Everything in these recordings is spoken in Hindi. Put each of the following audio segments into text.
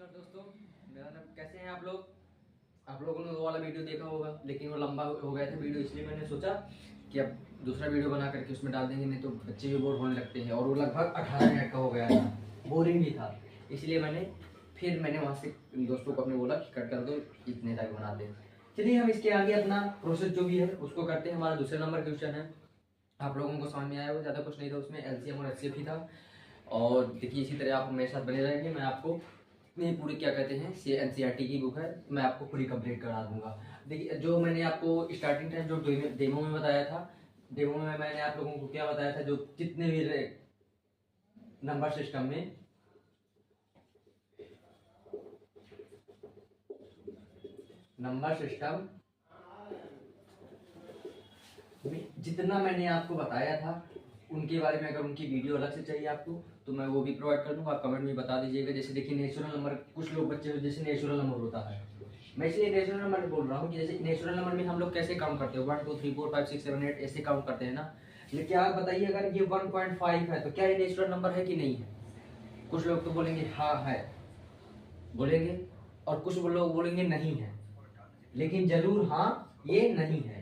नमस्कार दोस्तों, मेरा नाम कैसे हैं आप लोग। आप लोगों ने वो वाला वीडियो देखा होगा, लेकिन वो लंबा हो गया था वीडियो, इसलिए मैंने सोचा कि अब दूसरा वीडियो बना करके उसमें डाल देंगे, नहीं तो बच्चे भी बोर होने लगते हैं। और वो लगभग 18 मिनट का हो गया था, बोरिंग भी था, इसलिए मैंने वहाँ से दोस्तों को अपने बोला कि कट कर दो, इतने तक बना दें। चलिए हम इसके आगे अपना प्रोसेस जो भी है उसको करते हैं। हमारा दूसरे नंबर क्वेश्चन है, आप लोगों को समझ में आया हो, ज़्यादा कुछ नहीं था उसमें, एलसीएम और एचसीएफ ही था। और देखिए इसी तरह आप मेरे साथ बने रहेंगे, मैं आपको नहीं पूरी क्या कहते हैं एनसीईआरटी की बुक है, मैं आपको पूरी कंप्लीट करा दूंगा। देखिए जो मैंने आपको स्टार्टिंग टाइम जो डेमो में बताया था, डेमो में मैंने आप लोगों को क्या बताया था, जो जितने भी नंबर सिस्टम में जितना मैंने आपको बताया था उनके बारे में अगर उनकी वीडियो अलग से चाहिए आपको तो मैं वो भी प्रोवाइड कर दूंगा, आप कमेंट में बता दीजिएगा। जैसे देखिए नेचुरल नंबर, कुछ लोग बच्चे जैसे नेचुरल नंबर होता है, मैं इसलिए नेचुरल नंबर बोल रहा हूँ कि जैसे नेचुरल नंबर में हम लोग कैसे काउंट करते हैं, 1 2 3 4 5 6 7 8 ऐसे काउंट करते हैं ना। लेकिन आप बताइए अगर ये 1.5 है तो क्या ये नेचुरल नंबर है कि नहीं है। कुछ लोग तो बोलेंगे हाँ है, बोलेंगे, और कुछ लोग बोलेंगे नहीं है, लेकिन जरूर हाँ ये नहीं है।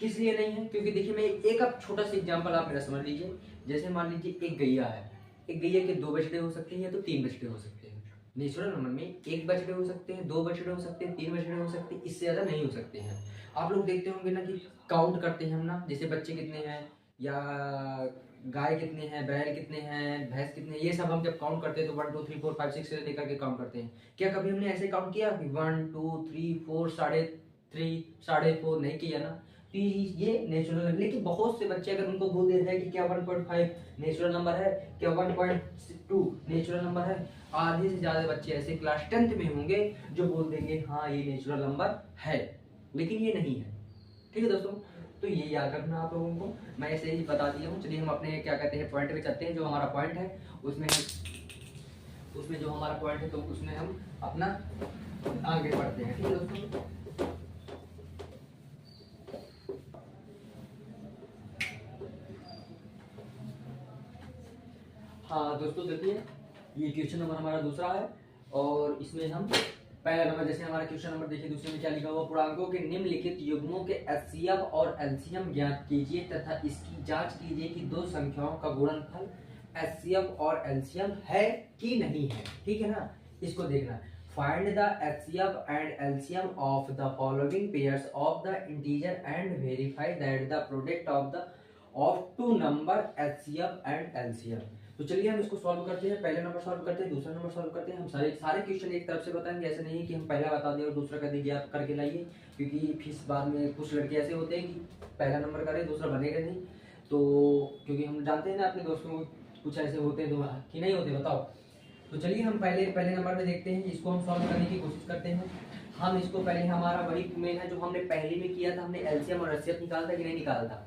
किस लिए नहीं है, क्योंकि देखिए मैं एक अब छोटा सा एग्जांपल आप मेरा समझ लीजिए। जैसे मान लीजिए एक गैया है, एक गैया के 2 बछड़े हो सकते हैं या तो 3 बछड़े हो सकते हैं। नेचुरल नंबर में 1 बछड़े हो सकते हैं, 2 बछड़े हो सकते हैं, 3 बछड़े हो सकते हैं, इससे ज्यादा नहीं हो सकते हैं। आप लोग देखते होंगे ना कि काउंट करते हैं हम ना, जैसे बच्चे कितने हैं या गाय कितने हैं, बैल कितने हैं, भैंस कितने हैं, ये सब हम जब काउंट करते हैं तो 1 2 3 4 5 6 से लेकर के काउंट करते हैं। क्या कभी हमने ऐसे काउंट किया कि 1 2 3 4 3.5 नहीं किया ना। तो ये नेचुरल है, लेकिन बहुत से बच्चे अगर उनको बोल दे रहे हैं कि क्या 1.5 नेचुरल नंबर है, क्या 1.2 नेचुरल नंबर है, आधे से ज्यादा बच्चे ऐसे क्लास 10th में होंगे जो बोल देंगे हाँ ये नेचुरल नंबर है, लेकिन ये नहीं है। ठीक है दोस्तों, तो ये याद रखना आप लोगों को, मैं ऐसे ही बता दिया हूँ। चलिए हम अपने क्या कहते हैं पॉइंट पे चलते हैं। जो हमारा पॉइंट है उसमें जो हमारा पॉइंट है तो उसमें हम अपना आगे बढ़ते हैं। ठीक है दोस्तों, हाँ दोस्तों देखिए ये क्वेश्चन नंबर हमारा दूसरा है, और इसमें हम पहला नंबर, जैसे हमारा क्वेश्चन नंबर देखिए दूसरे में क्या लिखा हुआ, पूर्णांकों के निम्नलिखित युग्मों के एचसीएफ और एलसीएम ज्ञात कीजिए तथा इसकी जांच कीजिए कि दो संख्याओं का गुणनफल एचसीएफ और एलसीएम है कि नहीं है। ठीक है ना, इसको देखना। Find the HCF and LCM of the following pairs of the integer and verify that the product of two number HCF and LCM. तो चलिए हम इसको सॉल्व करते हैं। पहले नंबर सॉल्व करते हैं, दूसरा नंबर सॉल्व करते हैं। हम सारे क्वेश्चन एक तरफ से बताएंगे, ऐसे नहीं कि हम पहला बता दें और दूसरा कर दीजिए आप करके लाइए, क्योंकि फिर बाद में कुछ लड़के ऐसे होते हैं कि पहला नंबर करें दूसरा बनेगा नहीं। तो क्योंकि हम जानते हैं ना अपने दोस्तों को, कुछ ऐसे होते हैं तो कि नहीं होते, बताओ। तो चलिए हम पहले नंबर में देखते हैं, इसको हम सॉल्व करने की कोशिश करते हैं। हम इसको पहले, हमारा वही मेन है जो हमने पहले में किया था, हमने एलसीएम और एचसीएफ निकाला था कि नहीं निकाला था,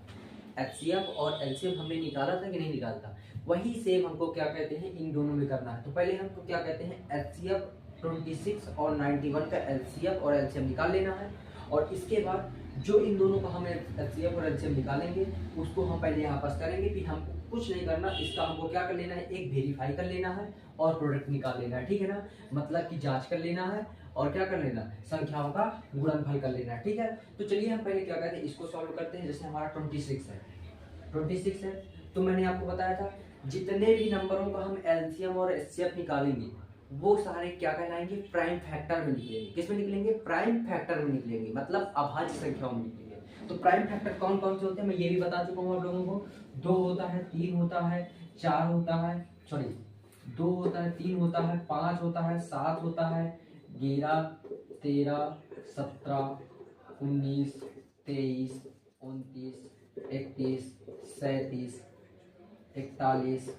एचसीएफ और एलसीएम हमने निकाला था कि नहीं निकाला था, वही सेम हमको क्या कहते हैं इन दोनों में करना है। तो पहले हमको क्या कहते हैं एचसीएफ 26 और 91 का एचसीएफ और एलसीएम निकाल लेना है, और इसके बाद जो इन दोनों का हम एचसीएफ और एलसीएम निकालेंगे उसको हम पहले यहाँ पास करेंगे, फिर हमको कुछ नहीं करना, इसका हमको क्या कर लेना है, एक वेरीफाई कर लेना है और प्रोडक्ट निकाल लेना है। ठीक है ना, मतलब कि जांच कर लेना है और क्या कर लेना, संख्याओं का गुणनफल कर लेना है। ठीक है, तो चलिए हम पहले क्या कहते हैं इसको सॉल्व करते हैं। जैसे हमारा 26 है, तो मैंने आपको बताया था जितने भी नंबरों का हम एलसीएम और एचसीएफ निकालेंगे वो सारे क्या कहलाएंगे, प्राइम फैक्टर में निकलेंगे। किस में निकलेंगे, प्राइम फैक्टर में निकलेंगे, मतलब अभाज्य संख्याओं में निकलेंगे। तो प्राइम फैक्टर कौन कौन से होते हैं मैं ये भी बता चुका हूँ आप लोगों को। 2 होता है, 3 होता है, 4 होता है, सॉरी 2 होता है, 3 होता है, 5 होता है, 7 होता है, 11 13 17 19 23 29 31 37 41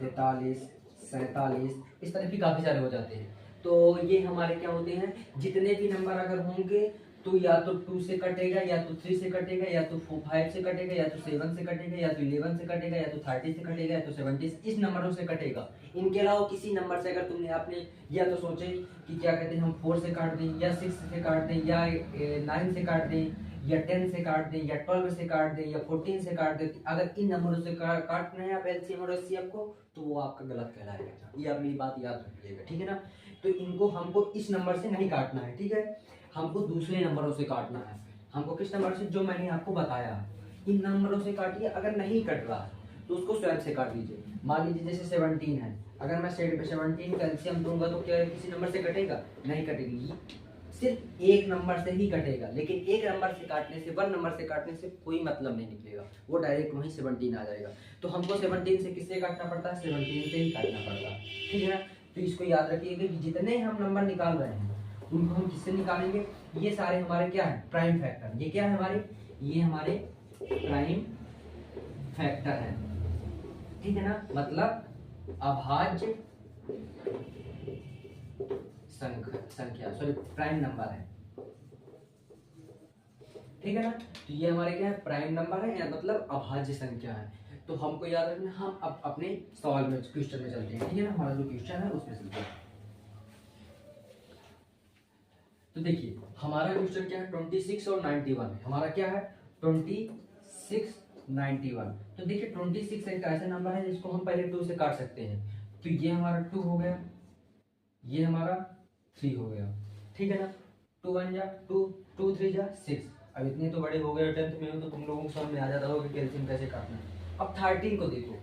43 47, इस तरह भी काफी सारे हो जाते हैं। तो ये हमारे क्या होते हैं, जितने भी नंबर अगर होंगे तो या तो 2 से कटेगा, या तो 3 से कटेगा, या तो 5 से कटेगा, या तो 7 से कटेगा, या तो 11 से कटेगा, या तो 30 से कटेगा, या तो 70, इस नंबरों से कटेगा। इनके अलावा किसी नंबर से अगर तुमने आपने या तो सोचे कि क्या कहते हैं हम 4 से काट दें, या 6 से काट दें, या 9 से काट दें, या 10 से काट दें, या 12 से काट दें, या 14 से काट दें, अगर इन नंबरों से काटना है आप एलसीएम और एचसीएफ को, तो वो आपका गलत कहलाएगा। ये आप मेरी बात याद रखिएगा, ठीक है ना। तो इनको हमको इस नंबर से नहीं काटना है, ठीक है, हमको दूसरे नंबरों से काटना है। हमको किस नंबर से, जो मैंने आपको बताया, इन नंबरों से काटिए। अगर नहीं कट रहा है तो उसको स्वयं से काट लीजिए। मान लीजिए जैसे 17 है, अगर मैं 17 का एलसीएम दूंगा तो क्या किसी नंबर से कटेगा? नहीं कटेगी, सिर्फ एक नंबर से ही कटेगा। लेकिन एक नंबर से काटने से, 1 नंबर से काटने से कोई मतलब नहीं निकलेगा, वो डायरेक्ट वहीं 17 आ जाएगा। तो हमको 17 से किससे काटना पड़ता है? 17 से ही काटना पड़ता है, ठीक है ना। तो इसको याद रखिएगा कि जितने हम नंबर निकाल रहे हैं उनको हम किससे निकालेंगे? ये सारे हमारे क्या है? Prime factor. ये क्या है हमारे? ये हमारे प्राइम फैक्टर है, ठीक है ना। मतलब अभाज्य संख्या, सॉरी प्राइम नंबर है, ठीक है ना। तो ये हमारे क्या है? प्राइम नंबर है, या मतलब अभाज्य संख्या है। तो हमको याद रखना। हम अब अपने सवाल में, क्वेश्चन में चलते हैं, ठीक है ना। हमारा जो क्वेश्चन है उसमें चलते हैं। तो देखिए हमारा क्वेश्चन क्या है? 26 और 91 है। हमारा क्या है? 26, 91। तो देखिए 26 एक ऐसा नंबर है जिसको हम पहले 2 से काट सकते हैं। तो ये हमारा 2 हो गया, ये हमारा 3 हो गया, ठीक है ना। 2 1 जा 2, 2 3 जा 6। अब इतने तो बड़े हो गए 10th में हो, तो तुम लोगों को समझ में आ जाता होगा कि कैल्शियम कैसे काटना है। अब 13 को देखो।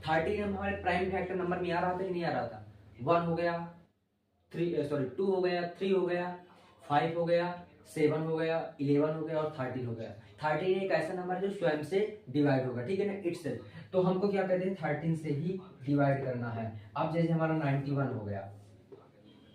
13 हमारे प्राइम फैक्टर नंबर में आ रहा था कि नहीं आ रहा था? 1 हो गया, 2 हो गया, 3 हो गया, 5 हो गया, 7 हो गया, 11 हो गया और 13 हो गया। 13 एक ऐसा नंबर है जो स्वयं से डिवाइड होगा, ठीक है ना, इटसेल्फ। तो हमको क्या कहते हैं? 13 से ही डिवाइड करना है। अब जैसे हमारा 91 हो गया,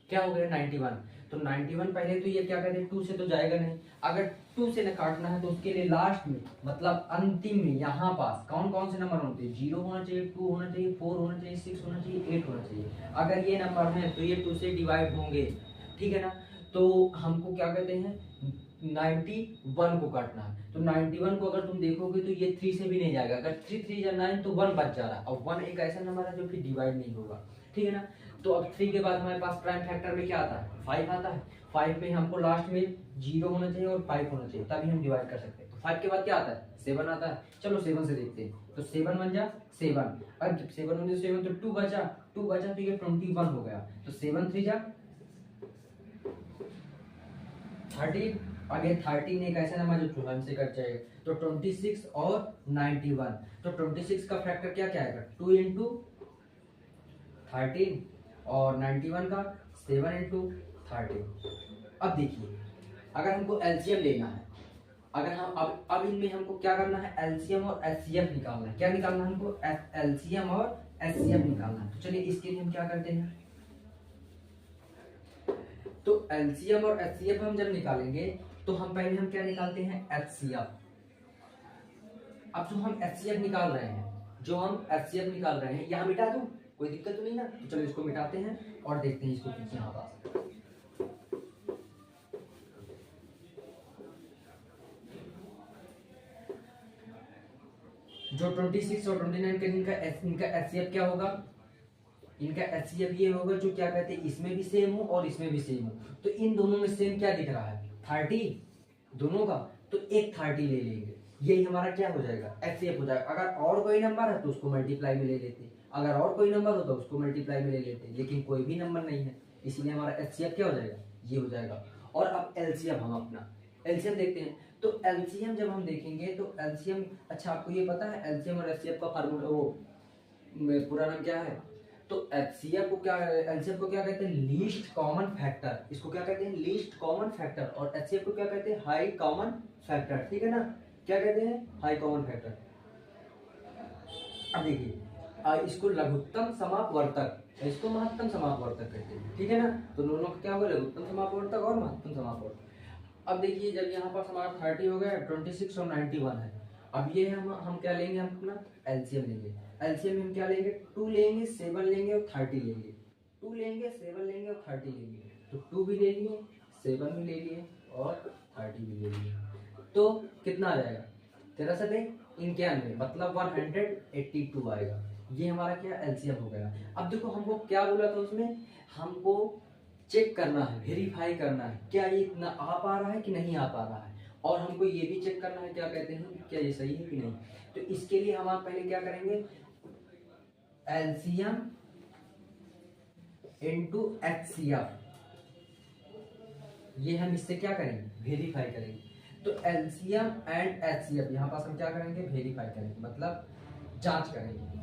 क्या हो गया? 91। तो 91 पहले तो ये क्या कहते हैं? 2 से तो जाएगा नहीं। अगर 2 से न काटना है तो उसके लिए लास्ट में, मतलब अंतिम में, यहाँ पास कौन कौन से नंबर होते हैं? 0 होना चाहिए, 2 होना चाहिए, 4 होना चाहिए, 6 होना चाहिए, 8 होना चाहिए। अगर ये नंबर है तो ये 2 से डिवाइड होंगे, ठीक है ना। तो हमको क्या कहते हैं? 91 को काटना है। तो 91 को अगर तुम देखोगे तो ये 3 से भी नहीं जाएगा। अगर 3 3 या 9 तो 1 बच जा रहा है, और 1 एक ऐसा नंबर है जो फिर डिवाइड नहीं होगा, ठीक है ना। तो अब 3 के बाद हमारे पास प्राइम फैक्टर में क्या आता है? 5 आता है। 5 में हमको लास्ट में 0 होना चाहिए और 5 होना चाहिए, तभी हम डिवाइड कर सकते हैं। तो 5 के बाद क्या आता है? 7 आता है। चलो 7 से देखते हैं। तो 7 बन जा 7। अब जब 7 बन जा 7 तो 2 बचा, 2 बचा तो ये 21 हो गया। तो 7 3 जा 13। आगे 13 एक ऐसा नंबर जो 12 से कट जाएगा। तो 26 और 91। तो 26 का फैक्टर क्या क्या आएगा? 2 इंटू 13, और 91 का 7 इंटू 13। अब देखिए अगर हमको एलसीएम लेना है, अगर हम अब इनमें हमको क्या करना है? एलसीएम और एचसीएफ निकालना है। क्या निकालना है हमको? एलसीएम और एचसीएफ निकालना है। तो चलिए इसके लिए हम क्या करते हैं? तो एलसीएम और एचसीएफ हम जब निकालेंगे तो हम पहले हम क्या निकालते हैं? एचसीएफ। अब जो हम एचसीएफ निकाल रहे हैं, यहाँ मिटा दूं? कोई दिक्कत तो नहीं ना। तो चलो इसको मिटाते हैं और देखते हैं इसको किस यहाँ पास। जो 26 और 29 का इनका एचसीएफ क्या होगा? इनका एचसीएफ ये होगा जो क्या कहते हैं, इसमें भी सेम हो और इसमें भी सेम हो। तो इन दोनों में सेम क्या दिख रहा है? 30 दोनों का। तो एक 30 ले लेंगे, यही हमारा क्या हो जाएगा? एचसीएफ हो जाएगा। अगर और कोई नंबर है तो उसको मल्टीप्लाई में ले लेते, अगर और कोई नंबर होता उसको मल्टीप्लाई में ले लेते, लेकिन कोई भी नंबर नहीं है, इसलिए हमारा एचसीएफ क्या हो जाएगा? ये हो जाएगा। और अब एलसीएम, हम अपना एलसीएम देखते हैं। तो एलसीएम जब हम देखेंगे तो एलसीएम, अच्छा आपको ये पता है एलसीएम और एचसीएफ का फार्मूला, वो पूरा नाम क्या है? तो एचसीएफ को क्या, एलसीएम को क्या कहते हैं? Least common factor. इसको क्या कहते हैं? Least common factor. और एचसीएफ को क्या कहते हैं? हाई कॉमन फैक्टर, ठीक है ना। क्या कहते हैं? High common factor. अब देखिए इसको लघुत्तम समापवर्तक, इसको महत्तम समापवर्तक कहते हैं, ठीक है ना। तो दोनों का क्या होगा? लघुत्तम समापवर्तक और महत्तम समापवर्तक। अब देखिए जब यहाँ पास हमारा 30 हो गया, 26 और 91 है। अब ये हम क्या लेंगे? हम अपना एलसीएम लेंगे। एलसीएम हम क्या लेंगे? 2 लेंगे, 7 लेंगे और 30 लेंगे। 2 लेंगे, 7 लेंगे और 30 लेंगे। तो 2 भी ले लिए, 7 भी ले लिए और 30 भी ले लिए। तो कितना आ जाएगा? 1391, मतलब 182 आएगा। ये हमारा क्या? एलसीएम हो गया। अब देखो हमको क्या बोला था उसमें? हमको चेक करना है, वेरीफाई करना है क्या ये इतना आ पा रहा है कि नहीं आ पा रहा है। और हमको ये भी चेक करना है क्या कहते हैं, क्या ये सही है कि नहीं। तो इसके लिए हम आप पहले क्या करेंगे, एलसीएम इनटू एचसीएफ, ये हम इससे क्या करेंगे, वेरीफाई करेंगे। तो एलसीएम एंड एचसीएफ यहाँ पास हम क्या करेंगे, वेरीफाई करेंगे, मतलब जांच करेंगे।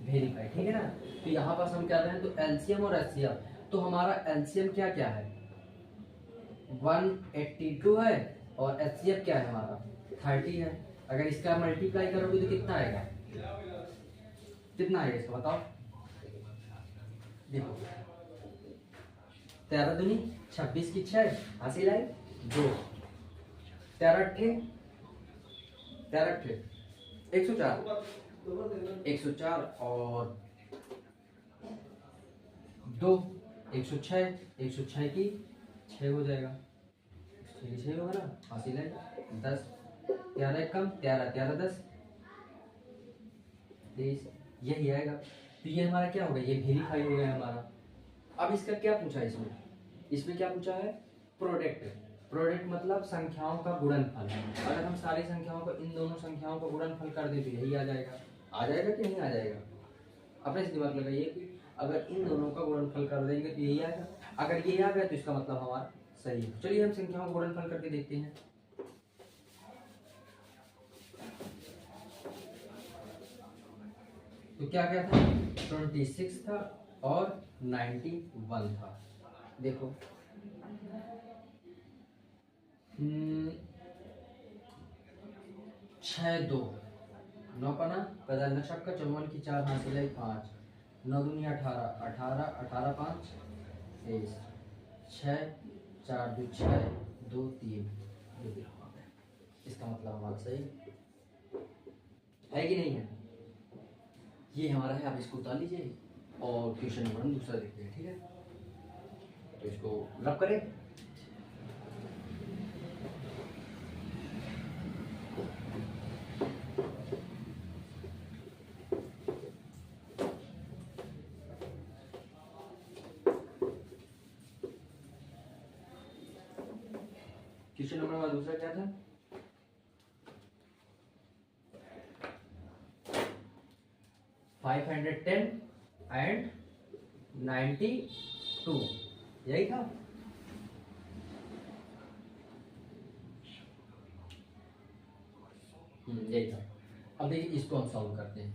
वेरीफाई, ठीक है ना। तो यहाँ पास हम क्या रहे हैं, तो एलसीएम और एचसीएफ, तो हमारा एलसीएम क्या क्या है 182 है, और एचसीएफ क्या है हमारा 30 है। अगर इसका मल्टीप्लाई करोगे तो कितना आएगा, कितना आएगा इसका बताओ। देखो 13 दूनी 26 की 6 हासिल आई 2, 13 अट्ठे 104 और 2 106 की 6 हो जाएगा, 6 होगा ना, हासिल है 10, 13 कम 13 13 10 23, यही आएगा। तो ये हमारा क्या हो गया, ये वेरीफाई हो गया हमारा। अब इसका क्या पूछा है, इसमें क्या पूछा है, प्रोडक्ट। प्रोडक्ट मतलब संख्याओं का गुणनफल। अगर हम सारी संख्याओं को, इन दोनों संख्याओं का गुणनफल कर दे तो यही आ जाएगा। आ जाएगा कि नहीं आ जाएगा, अपने से दिमाग लगाइए कि अगर इन दोनों का गुणनफल कर देंगे तो यही आएगा। अगर ये आ गया तो इसका मतलब हमारा सही है। चलिए हम संख्याओं का गुणनफल करके देखते हैं। तो क्या क्या था, 26 था और 91 था। देखो 6 2 9 पना बदलना शक का 54 की 4 हासिल है 5, 9 दूनी 18 18 18 5 23, 6 4 2 6 2 3 2 3। इसका मतलब हमारा सही है कि नहीं है, ये हमारा है। आप इसको उतार लीजिए और क्वेश्चन नंबर हम दूसरा देखते हैं, ठीक है। तो इसको रब करें। क्वेश्चन नंबर हमारा दूसरा क्या था, 510 एंड 92, यही था। यही था। अब देखिए इसको हम सॉल्व करते हैं।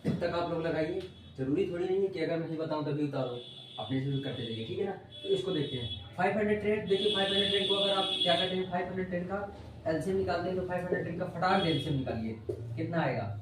तब तक आप लोग लगाइए, जरूरी थोड़ी नहीं है कि अगर मैं ही बताऊं तभी उतारो, अपने से भी करते जाइए, ठीक है ना। तो इसको देखते हैं 510। देखिए 510 को अगर आप क्या करते हैं, 510 का एलसीएम निकालते हैं, तो 510 का फटाक एलसीएम निकालिए, कितना आएगा,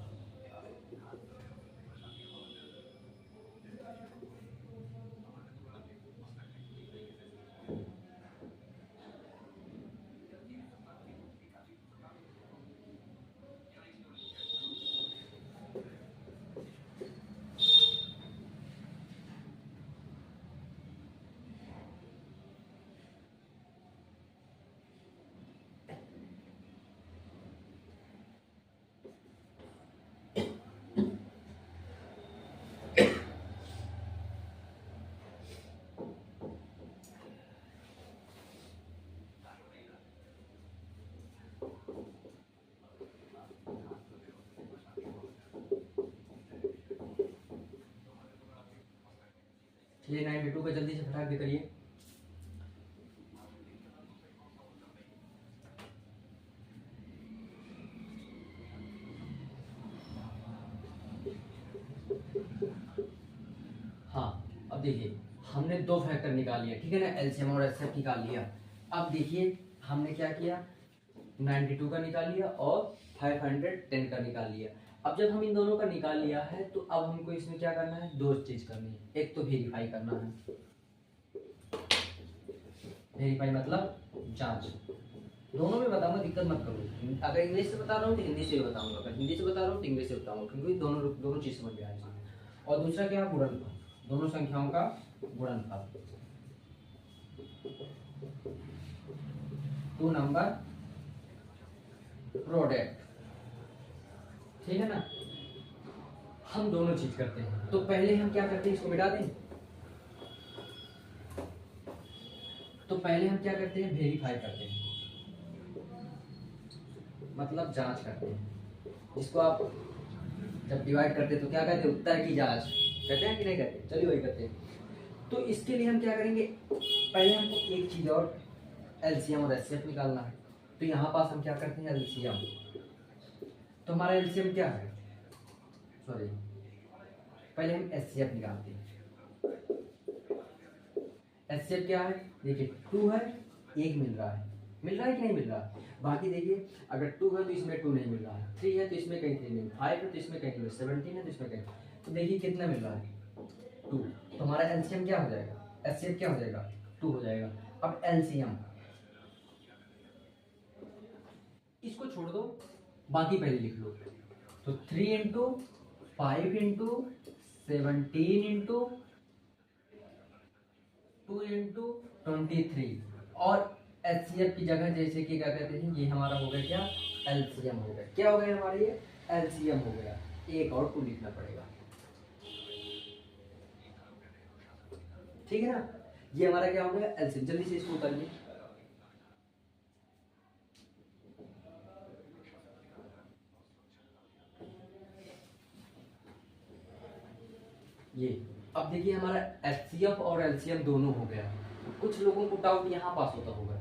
ये 92 का जल्दी से फटाक दे करिए। हाँ अब देखिए हमने दो फैक्टर निकाल लिया, ठीक है ना, एलसीएम और एचसीएफ निकाल लिया। अब देखिए हमने क्या किया, 92 का निकाल लिया और 510 का निकाल लिया। अब जब हम इन दोनों का निकाल लिया है तो अब हमको इसमें क्या करना है, दो चीज करनी है। एक तो वेरीफाई करना है, वेरीफाई मतलब जांच। दोनों में बताऊंगा, दिक्कत मत करो। अगर इंग्लिश से बता रहा हूँ तो हिंदी से भी बताऊंगा, अगर हिंदी से बता रहा हूँ तो इंग्लिश से बताऊंगा, क्योंकि दोनों चीज समझ में आ जाएगी। और दूसरा क्या, गुणनफल, दोनों संख्याओं का गुणनफल, 2 नंबर प्रोडक्ट, ठीक है ना। हम दोनों चीज करते हैं, तो पहले हम क्या करते हैं, इसको मिटा दें। तो पहले हम क्या करते हैं, वेरीफाई करते हैं, मतलब जांच करते हैं। इसको आप जब डिवाइड करते हैं तो क्या कहते हैं, उत्तर की जांच कहते हैं कि नहीं कहते, चलिए वही करते हैं। तो इसके लिए हम क्या करेंगे, पहले हमको एक चीज और एलसीएम और एचसीएफ निकालना है। तो यहाँ पास हम क्या करते हैं, एलसीएम। तो हमारा एलसीएम क्या है, सॉरी पहले हम एचसीएफ निकालते हैं। एचसीएफ क्या है, देखिए 2 है, 1 मिल रहा है, कि नहीं मिल रहा। बाकी देखिए अगर 2 है तो इसमें 2 नहीं मिल रहा है, 3 है तो इसमें कहीं 3 नहीं, 5 है तो इसमें कहीं नहीं, 17 है तो इसमें कहीं। तो देखिए कितना मिल रहा है, 2। तो हमारा एलसीएम क्या हो जाएगा, एचसीएफ क्या हो जाएगा, 2 हो जाएगा। अब एलसीएम इसको छोड़ दो, बाकी पहले लिख लो। तो 3 इंटू 5 इंटू 17 इंटू 2 इंटू 23, और एचसीएफ की जगह जैसे कि क्या कहते हैं, ये हमारा हो गया क्या, एलसीएम हो गया। क्या हो गया हमारा, ये एलसीएम हो गया। एक और 2 लिखना पड़ेगा, ठीक है ना। ये हमारा क्या हो गया, एलसीएम। जल्दी से इसको उतारिए। ये अब देखिए हमारा एचसीएफ और एलसीएम दोनों हो गया। कुछ लोगों को डाउट यहाँ पास होता होगा,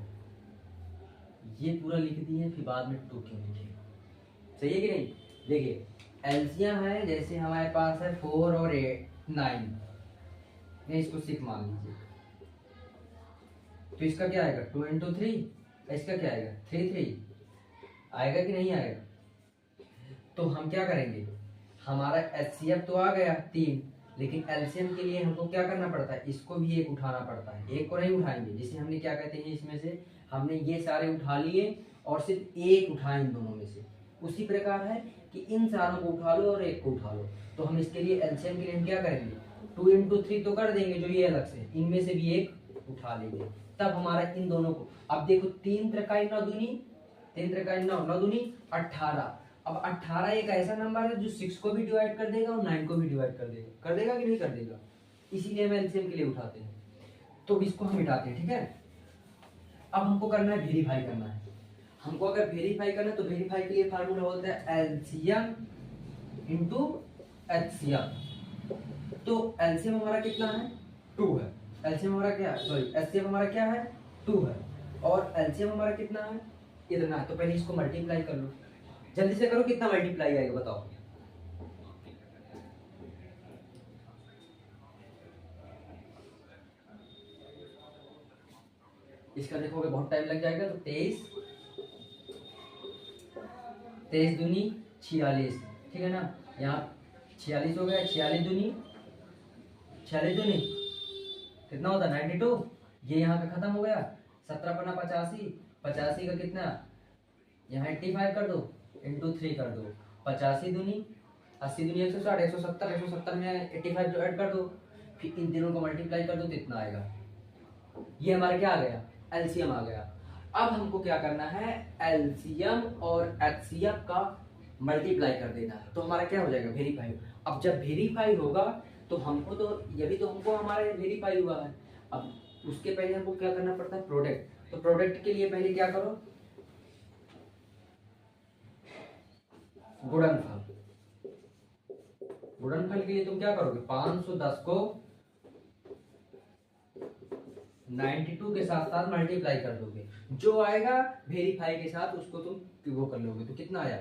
ये पूरा लिख दिए फिर बाद में 2 क्यों लिखे, सही है कि नहीं। देखिए एलसीएम है, जैसे हमारे पास है 4 और 9, मैं इसको 6 मान लीजिए। तो इसका क्या आएगा, 2 इंटू 3, इसका क्या आएगा 3 आएगा कि नहीं आएगा। तो हम क्या करेंगे, हमारा एचसीएफ तो आ गया 3, लेकिन एलसीएम के लिए हमको क्या करना पड़ता है, इसको भी एक उठाना पड़ता है। एक को नहीं उठाएंगे, जैसे हमने क्या कहते हैं, इसमें से हमने ये सारे उठा लिए और सिर्फ एक उठाए इन दोनों में से। उसी प्रकार है कि इन सारों को उठा लो और एक को उठा लो। तो हम इसके लिए एलसीएम के लिए हम क्या करेंगे, 2 इंटू 3 तो कर देंगे, जो ये अलग से, इनमें से भी एक उठा लेंगे, तब हमारा इन दोनों को। अब देखो 3 त्रिकाई 9 दूनी, 3 त्रिकाई 9, 9 दूनी 18। अब 18 एक ऐसा नंबर है जो 6 को भी डिवाइड कर देगा और 9 को भी डिवाइड कर देगा कि नहीं कर देगा। इसीलिए हम एलसीएम के लिए उठाते हैं। तो इसको हम मिटाते हैं, ठीक है। अब हमको करना है, वेरीफाई करना है। हमको अगर वेरीफाई करना है तो वेरीफाई के लिए फार्मूला होता है एलसीएम इंटू एचसीएफ। तो एलसीएम हमारा कितना है, 2 है। एलसीएम हमारा क्या है, सॉरी एचसीएफ हमारा क्या है, 2 है, और एलसीएम हमारा कितना है, इतना है। तो पहले इसको मल्टीप्लाई कर लो, जल्दी से करो, कितना मल्टीप्लाई आएगा बताओ। इसका देखोगे बहुत टाइम लग जाएगा। तो 23 दूनी 46, ठीक है ना। यहाँ 46 हो गया, 46 दूनी कितना होता है 92। ये यहाँ का खत्म हो गया, 17 पन्ना 85, 85 का कितना, यहाँ 85 कर दो, इंटू 3 कर दो। 85 दूनी 80 दूनी 160, 170, 170 में 85 जो ऐड कर दो, फिर इन तीनों को मल्टीप्लाई कर दो तो इतना आएगा। ये हमारा क्या आ गया, एलसीएम आ गया। अब हमको क्या करना है, एलसीएम और एचसीएफ का मल्टीप्लाई कर देना है। तो हमारा क्या हो जाएगा, वेरीफाई। अब जब वेरीफाई होगा तो हमको तो ये भी तो हमको हमारा वेरीफाई हुआ है। अब उसके पहले हमको क्या करना पड़ता है, प्रोडक्ट। तो प्रोडक्ट के लिए पहले क्या करो, गुणनफल। गुणनफल के लिए तुम क्या करोगे, 510 को 92 के साथ साथ मल्टीप्लाई कर दोगे, जो आएगा वेरीफाई के साथ उसको तुम वो कर लोगे। तो कितना आया,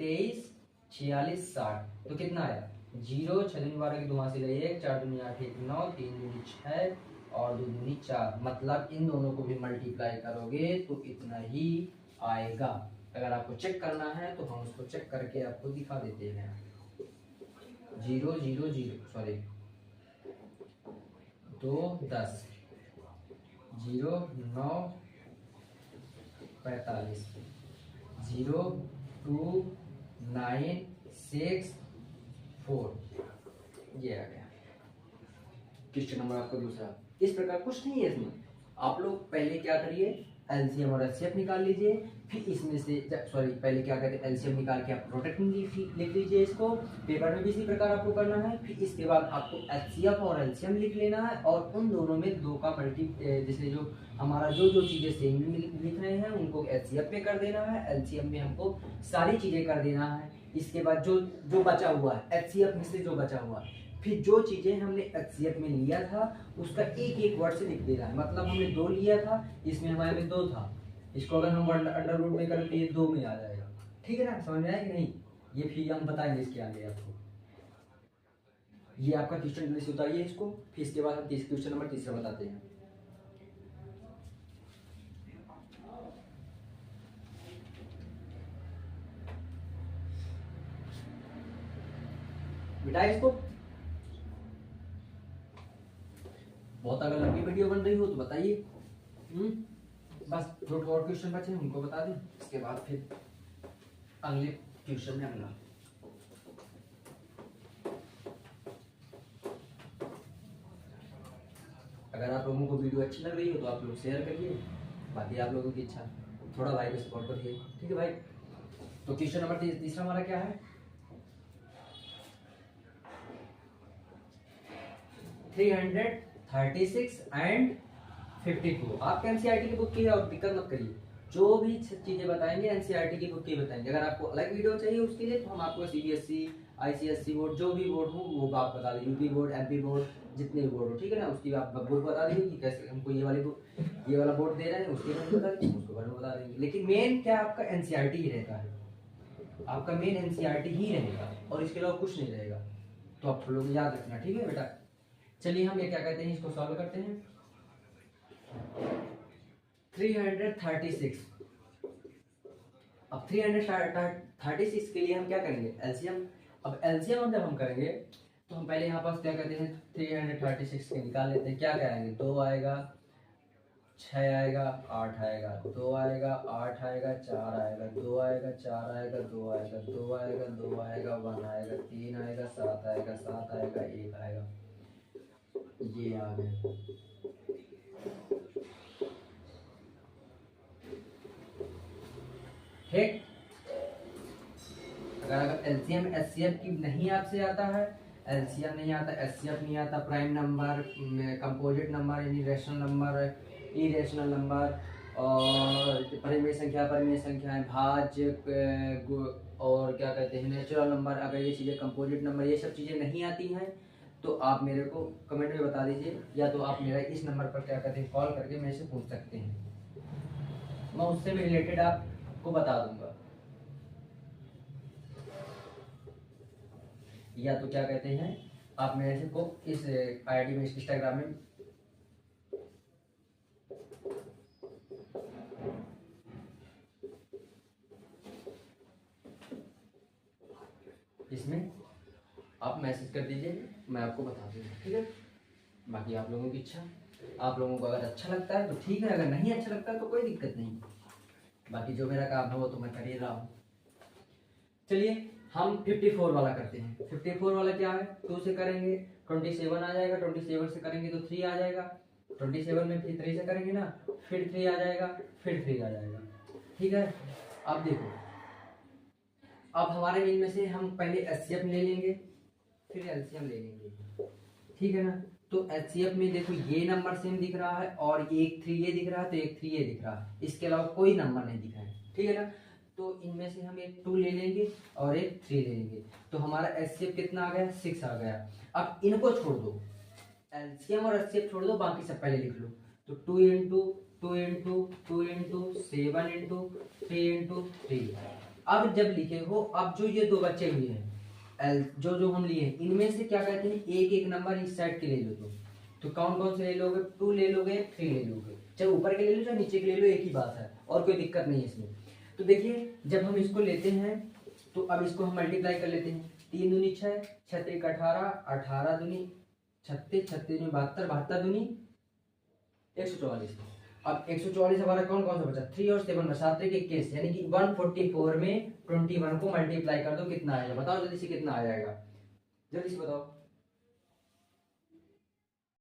23, 46, 60। तो कितना आया, 0, 6 दूनी 12 की 2 हाथ से गए 1, 4 दूनी 8, 1 9, 3 दूनी 6 और 2 दूनी 4। मतलब इन दोनों को भी मल्टीप्लाई करोगे तो इतना ही आएगा। अगर आपको चेक करना है तो हम उसको चेक करके आपको दिखा देते हैं। 0 0 0 सॉरी 2 10 0 9 45 0 2 9 6 4। ये आ गया क्वेश्चन नंबर आपका दूसरा। इस प्रकार कुछ नहीं है इसमें, आप लोग पहले क्या करिए, एलसीएम और एचसीएफ निकाल लीजिए। फिर इसमें से सॉरी पहले क्या कहते हैं, एलसीएम निकाल के आप प्रोडक्ट में लिख लीजिए इसको, पेपर में भी इसी प्रकार आपको करना है। फिर इसके बाद आपको एचसीएफ और एलसीएम लिख लेना है, और उन दोनों में दो का मल्टी जैसे जो हमारा जो जो चीज़ें सेम लिख रहे हैं उनको एचसीएफ में कर देना है, एलसीएम में हमको सारी चीज़ें कर देना है। इसके बाद जो जो बचा हुआ है एचसीएफ में से जो बचा हुआ है, फिर जो चीज़ें हमने एचसीएफ में लिया था उसका एक एक वर्ड से लिख देना है। मतलब हमने 2 लिया था, इसमें हमारे में 2 था, इसको अगर हम अंडर रूट में करें तो ये 2 में आ जाएगा। ठीक है ना, समझ में आया कि नहीं? ये फिर हम बताएंगे इसके आगे आपको। ये आपका क्वेश्चन जल्दी से उतारिए इसको, फिर इसके बाद हम क्वेश्चन नंबर 3 बताते हैं। बेटा इसको बहुत अगर लंबी वीडियो बन रही हो तो बताइए। बस 2 और क्वेश्चन बचे हैं उनको बता दें, इसके बाद फिर अगले क्वेश्चन में अगला। अगर आप लोगों को वीडियो अच्छी लग रही हो तो आप लोग शेयर करिए, बाकी आप लोगों की इच्छा, थोड़ा भाई को सपोर्ट करिए। ठीक है भाई, तो क्वेश्चन नंबर 3 हमारा क्या है? 336 एंड 52। आप एनसीईआरटी की बुक की है और दिक्कत मत करिए, जो भी चीजें बताएंगे एनसीईआरटी की बुक की बताएंगे। अगर आपको अलग वीडियो चाहिए उसके लिए तो हम आपको सीबीएसई, आईसीएसई बोर्ड जो भी बोर्ड हो वो आप बता दें, यूपी बोर्ड, एमपी बोर्ड, जितने भी बोर्ड हो, ठीक है ना, उसकी आप बुक बता देंगे कि कैसे हमको ये वाली बुक, ये वाला बोर्ड दे रहे हैं उसके बारे में बता देंगे, उसके बारे में बता देंगे। लेकिन मेन क्या आपका एनसीईआरटी ही रहता है, आपका मेन एनसीईआरटी ही रहेगा और इसके अलावा कुछ नहीं रहेगा। तो आप लोग याद रखना, ठीक है बेटा। चलिए हम ये क्या कहते हैं, इसको सॉल्व करते हैं। 336। अब 336 के लिए हम क्या करेंगे, एलसीएम। अब एलसीएम जब हम करेंगे तो हम पहले यहाँ पास क्या कहते हैं, 336 के निकाल लेते हैं। क्या करेंगे, 2 आएगा, 6 आएगा, 8 आएगा, 2 आएगा, 8 आएगा, 4 आएगा, 2 आएगा, 4 आएगा, 2 आएगा, 2 आएगा, 2 आएगा, 1 आएगा, 3 आएगा, 7 आएगा, 7 आएगा, 1 आएगा, ये आ गए। ठीक, अगर एलसीएम एचसीएफ की नहीं आपसे आता है, एलसीएम नहीं आता, एचसीएफ नहीं आता, प्राइम नंबर, कंपोजिट नंबर यानी रेशनल नंबर, इरेशनल नंबर, और परिमेय संख्याएं, भाज्य और क्या कहते हैं नेचुरल नंबर, अगर ये चीज़ें कंपोजिट नंबर ये सब चीज़ें नहीं आती हैं तो आप मेरे को कमेंट में बता दीजिए, या तो आप मेरा इस नंबर पर क्या कहते हैं कॉल करके मेरे से पूछ सकते हैं, मैं उससे भी रिलेटेड आपको बता दूंगा। या तो क्या कहते हैं आप मेरे से को इस आईडी में, इंस्टाग्राम में इसमें आप मैसेज कर दीजिए, मैं आपको बता दूंगा, ठीक है। बाकी आप लोगों की इच्छा, आप लोगों को अगर अच्छा लगता है तो ठीक है, अगर नहीं अच्छा लगता है तो कोई दिक्कत नहीं। बाकी जो मेरा काम है वो तो मैं कर ही रहा हूँ। चलिए हम 54 वाला करते हैं। 54 वाला क्या है, 2 से करेंगे 27 आ जाएगा, 27 से करेंगे तो 3 आ जाएगा, 27 में फिर 3 से करेंगे ना, फिर 3 आ जाएगा, फिर 3 आ जाएगा, ठीक है। अब देखो, अब हमारे इनमें से हम पहले एचसीएफ ले लेंगे फिर एलसीएम ले लेंगे, ठीक है ना। तो एचसीएफ में देखो ये नंबर सेम दिख रहा है और एक 3 ये दिख रहा है तो एक 3 ये दिख रहा है, इसके अलावा कोई नंबर नहीं दिख रहा है, ठीक है ना। तो इनमें से हम एक 2 ले लेंगे और एक 3 ले लेंगे, तो हमारा एचसीएफ कितना आ गया, 6 आ गया। अब इनको छोड़ दो, एलसीएम और एचसीएफ छोड़ दो, बाकी सब पहले लिख लो। तो 2 into 2 into 2 into 7 into 3 into 3। अब जब लिखे हो, अब जो ये 2 बच्चे हुए हैं जो जो हम लिए, इनमें से क्या कहते हैं एक एक नंबर इस साइड के ले लो। तो कौन कौन से ले लोगे, 2 ले लोगे, 3 ले लोगे, चाहे ऊपर के ले लो चाहे नीचे के ले लो, एक ही बात है और कोई दिक्कत नहीं है इसमें। तो देखिए जब हम इसको लेते हैं तो अब इसको हम मल्टीप्लाई कर लेते हैं। 3 दूनी 6, 6 3 18, 18 दूनी 36, 36 दूनी 72, 72 दूनी 144। अब 144 हमारा कौन कौन सा बचा, 3 और 7 बचा, 7 के 21, यानी कि 144 में 21 को मल्टीप्लाई कर दो, कितना आएगा बताओ जल्दी से, कितना आ जाएगा जल्दी से बताओ।